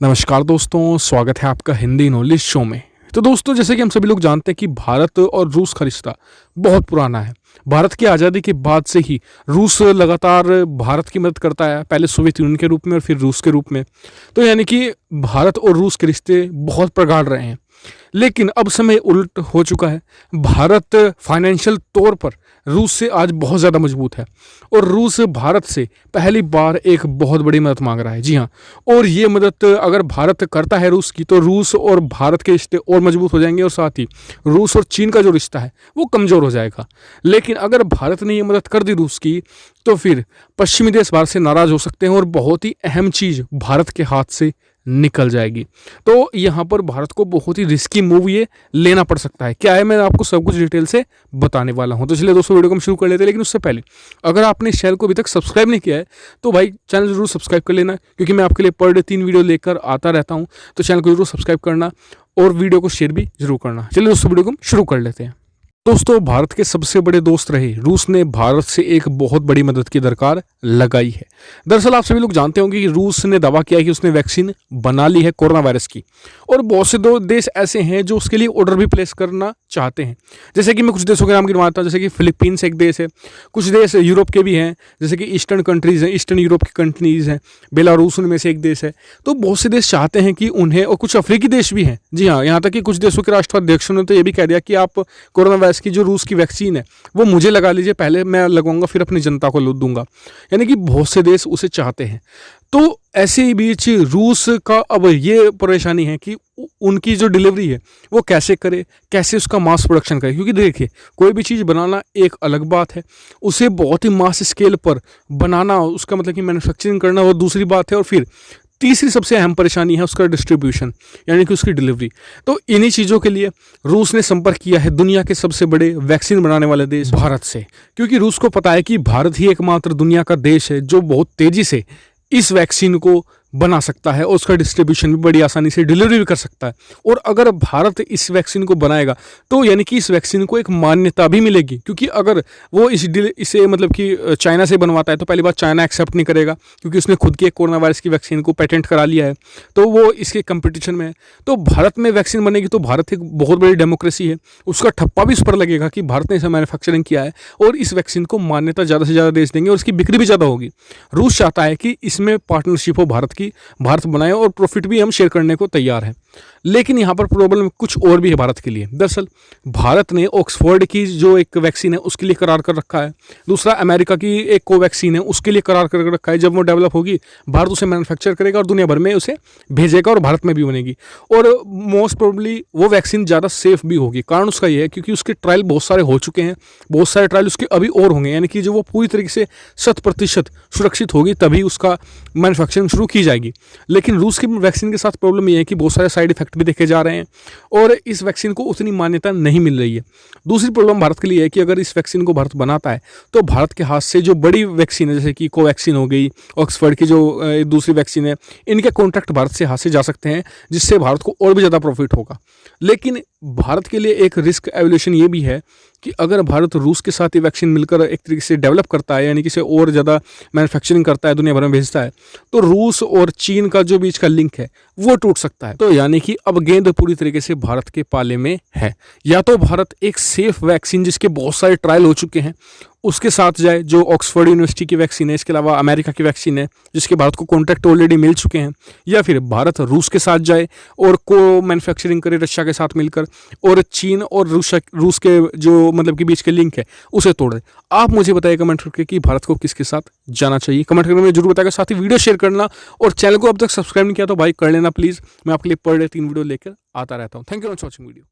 नमस्कार दोस्तों, स्वागत है आपका हिंदी नॉलेज शो में। तो दोस्तों, जैसे कि हम सभी लोग जानते हैं कि भारत और रूस का रिश्ता बहुत पुराना है। भारत की आज़ादी के बाद से ही रूस लगातार भारत की मदद करता है, पहले सोवियत यूनियन के रूप में और फिर रूस के रूप में। तो यानी कि भारत और रूस के रिश्ते बहुत प्रगाढ़ रहे हैं। लेकिन अब समय उल्ट हो चुका है। भारत फाइनेंशियल तौर पर रूस से आज बहुत ज़्यादा मजबूत है और रूस भारत से पहली बार एक बहुत बड़ी मदद मांग रहा है। जी हाँ, और ये मदद अगर भारत करता है रूस की, तो रूस और भारत के रिश्ते और मजबूत हो जाएंगे और साथ ही रूस और चीन का जो रिश्ता है वो कमज़ोर हो जाएगा। लेकिन अगर भारत ने ये मदद कर दी रूस की, तो फिर पश्चिमी देश भारत से नाराज़ हो सकते हैं और बहुत ही अहम चीज़ भारत के हाथ से निकल जाएगी। तो यहाँ पर भारत को बहुत ही रिस्की मूव ये लेना पड़ सकता है। क्या है, मैं आपको सब कुछ डिटेल से बताने वाला हूँ। तो चलिए दोस्तों, वीडियो को हम शुरू कर लेते हैं। लेकिन उससे पहले अगर आपने इस चैनल को अभी तक सब्सक्राइब नहीं किया है तो भाई चैनल जरूर सब्सक्राइब कर लेना, क्योंकि मैं आपके लिए पर डे 3 वीडियो लेकर आता रहता हूँ। तो चैनल को जरूर सब्सक्राइब करना और वीडियो को शेयर भी जरूर करना। चलिए दोस्तों, वीडियो को हम शुरू कर लेते हैं। दोस्तों, भारत के सबसे बड़े दोस्त रहे रूस ने भारत से एक बहुत बड़ी मदद की दरकार लगाई है। दरअसल आप सभी लोग जानते होंगे कि रूस ने दावा किया है कि उसने वैक्सीन बना ली है कोरोना वायरस की, और बहुत से दो देश ऐसे हैं जो उसके लिए ऑर्डर भी प्लेस करना चाहते हैं। जैसे कि मैं कुछ देशों के नाम गिनवाता हूँ, जैसे कि फिलीपींस एक देश है, कुछ देश यूरोप के भी हैं, जैसे कि ईस्टर्न कंट्रीज़ हैं, ईस्टर्न यूरोप की कंट्रीज़ हैं, बेलारूस उनमें से एक देश है। तो बहुत से देश चाहते हैं कि उन्हें, और कुछ अफ्रीकी देश भी हैं। जी हाँ, यहाँ तक कि कुछ देशों के राष्ट्राध्यक्षों ने तो ये भी कह दिया कि आप कोरोना वायरस की जो रूस की वैक्सीन है वो मुझे लगा लीजिए, पहले मैं लगवाऊंगा फिर अपनी जनता को दूंगा। यानी कि बहुत से देश उसे चाहते हैं। तो ऐसे ही बीच रूस का अब ये परेशानी है कि उनकी जो डिलीवरी है वो कैसे करे, कैसे उसका मास प्रोडक्शन करे। क्योंकि देखिए, कोई भी चीज़ बनाना एक अलग बात है, उसे बहुत ही मास स्केल पर बनाना, उसका मतलब कि मैन्युफैक्चरिंग करना वो दूसरी बात है, और फिर तीसरी सबसे अहम परेशानी है उसका डिस्ट्रीब्यूशन, यानी कि उसकी डिलीवरी। तो इन्हीं चीज़ों के लिए रूस ने संपर्क किया है दुनिया के सबसे बड़े वैक्सीन बनाने वाले देश भारत से, क्योंकि रूस को पता है कि भारत ही एकमात्र दुनिया का देश है जो बहुत तेज़ी से इस वैक्सीन को बना सकता है और उसका डिस्ट्रीब्यूशन भी बड़ी आसानी से डिलीवरी भी कर सकता है। और अगर भारत इस वैक्सीन को बनाएगा तो यानी कि इस वैक्सीन को एक मान्यता भी मिलेगी, क्योंकि अगर वो इसे मतलब कि चाइना से बनवाता है तो पहली बात चाइना एक्सेप्ट नहीं करेगा, क्योंकि उसने खुद की एक कोरोना वायरस की वैक्सीन को पेटेंट करा लिया है, तो वो इसके कंपटीशन में है। तो भारत में वैक्सीन बनेगी तो भारत एक बहुत बड़ी डेमोक्रेसी है, उसका ठप्पा भी उस पर लगेगा कि भारत ने इसे मैन्युफैक्चरिंग किया है, और इस वैक्सीन को मान्यता ज़्यादा से ज़्यादा देश देंगे और इसकी बिक्री भी ज़्यादा होगी। रूस चाहता है कि इसमें पार्टनरशिप हो भारत की, भारत बनाए, और प्रॉफिट भी हम शेयर करने को तैयार हैं। लेकिन यहाँ पर प्रॉब्लम कुछ और भी है भारत के लिए। दरअसल भारत ने ऑक्सफोर्ड की जो एक वैक्सीन है उसके लिए करार कर रखा है, दूसरा अमेरिका की एक कोवैक्सीन है उसके लिए करार कर रखा है। जब वो डेवलप होगी भारत उसे मैन्युफैक्चर करेगा और दुनिया भर में उसे भेजेगा और भारत में भी बनेगी, और मोस्ट प्रोबेबली वो वैक्सीन ज़्यादा सेफ भी होगी। कारण उसका ये है क्योंकि उसके ट्रायल बहुत सारे हो चुके हैं, बहुत सारे ट्रायल उसके अभी और होंगे, यानी कि जो वो पूरी तरीके से 100% सुरक्षित होगी तभी उसका मैन्युफैक्चरिंग शुरू की जाएगी। लेकिन रूस की वैक्सीन के साथ प्रॉब्लम ये है कि बहुत सारे साइड इफेक्ट भी देखे जा रहे हैं और इस वैक्सीन को उतनी मान्यता नहीं मिल रही है। दूसरी प्रॉब्लम भारत के लिए है कि अगर इस वैक्सीन को भारत बनाता है तो भारत के हाथ से जो बड़ी वैक्सीन है, जैसे कि कोवैक्सीन हो गई, ऑक्सफोर्ड की जो दूसरी वैक्सीन है, इनके कॉन्ट्रैक्ट भारत से हाथ से जा सकते हैं, जिससे भारत को और भी ज़्यादा प्रॉफिट होगा। लेकिन भारत के लिए एक रिस्क एवल्यूशन ये भी है कि अगर भारत रूस के साथ ये वैक्सीन मिलकर एक तरीके से डेवलप करता है, यानी कि इसे और ज़्यादा मैन्युफैक्चरिंग करता है, दुनिया भर में भेजता है, तो रूस और चीन का जो बीच का लिंक है वो टूट सकता है। तो यानी कि अब गेंद पूरी तरीके से भारत के पाले में है। या तो भारत एक सेफ वैक्सीन जिसके बहुत सारे ट्रायल हो चुके हैं उसके साथ जाए, जो ऑक्सफोर्ड यूनिवर्सिटी की वैक्सीन है, इसके अलावा अमेरिका की वैक्सीन है जिसके भारत को कॉन्ट्रैक्ट ऑलरेडी मिल चुके हैं, या फिर भारत रूस के साथ जाए और को मैन्युफैक्चरिंग करे रशिया के साथ मिलकर, और चीन और रूस के जो मतलब कि बीच के लिंक है उसे तोड़े। आप मुझे बताइए कमेंट करके कि भारत को किसके साथ जाना चाहिए, कमेंट करके मुझे जरूर बताएगा। साथ ही वीडियो शेयर करना, और चैनल को अब तक सब्सक्राइब नहीं किया तो भाई कर लेना प्लीज़। मैं आपके लिए पर डे 3 वीडियो लेकर आता रहता हूँ। Thank you for watching video.